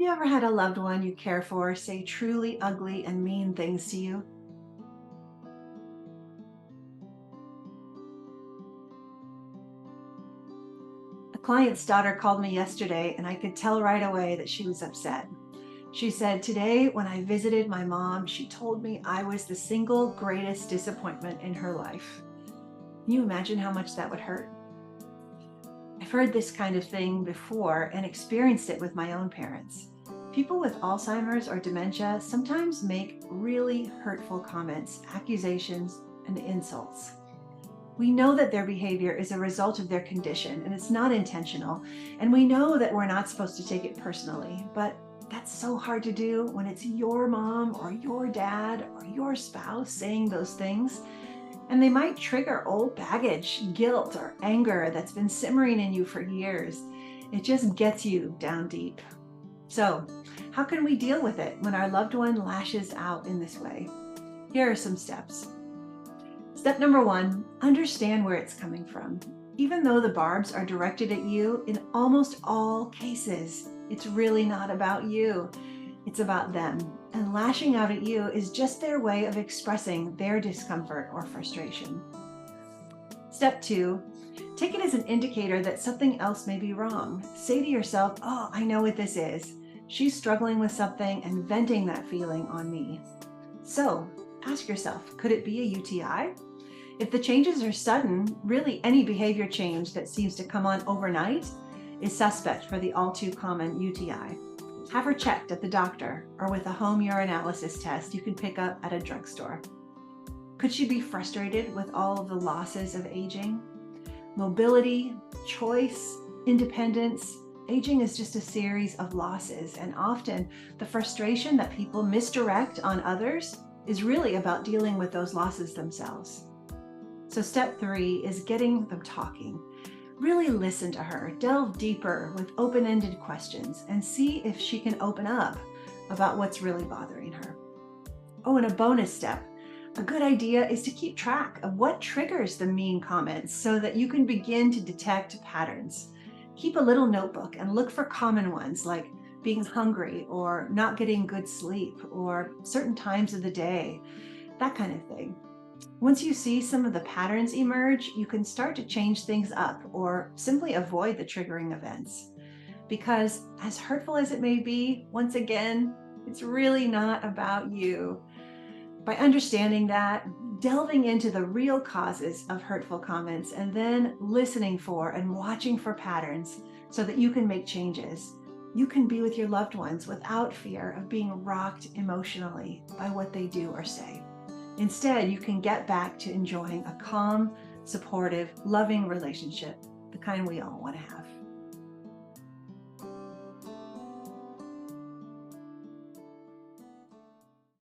You ever had a loved one you care for say truly ugly and mean things to you? A client's daughter called me yesterday and I could tell right away that she was upset. She said, "Today, when I visited my mom, she told me I was the single greatest disappointment in her life." Can you imagine how much that would hurt? I've heard this kind of thing before and experienced it with my own parents. People with Alzheimer's or dementia sometimes make really hurtful comments, accusations, and insults. We know that their behavior is a result of their condition and it's not intentional. And we know that we're not supposed to take it personally, but that's so hard to do when it's your mom or your dad or your spouse saying those things. And they might trigger old baggage, guilt, or anger that's been simmering in you for years. It just gets you down deep. So, how can we deal with it when our loved one lashes out in this way? Here are some steps. Step number one, understand where it's coming from. Even though the barbs are directed at you, in almost all cases, it's really not about you. It's about them. And lashing out at you is just their way of expressing their discomfort or frustration. Step two, take it as an indicator that something else may be wrong. Say to yourself, "Oh, I know what this is. She's struggling with something and venting that feeling on me." So ask yourself, could it be a UTI? If the changes are sudden, really any behavior change that seems to come on overnight is suspect for the all too common UTI. Have her checked at the doctor or with a home urinalysis test you can pick up at a drugstore. Could she be frustrated with all of the losses of aging? Mobility, choice, independence. Aging is just a series of losses, and often the frustration that people misdirect on others is really about dealing with those losses themselves. So step three is getting them talking. Really listen to her, delve deeper with open-ended questions, and see if she can open up about what's really bothering her. Oh, and a bonus step. A good idea is to keep track of what triggers the mean comments so that you can begin to detect patterns. Keep a little notebook and look for common ones like being hungry or not getting good sleep or certain times of the day, that kind of thing. Once you see some of the patterns emerge, you can start to change things up or simply avoid the triggering events. Because as hurtful as it may be, once again, it's really not about you. By understanding that, delving into the real causes of hurtful comments, and then listening for and watching for patterns so that you can make changes, you can be with your loved ones without fear of being rocked emotionally by what they do or say. Instead, you can get back to enjoying a calm, supportive, loving relationship, the kind we all want to have.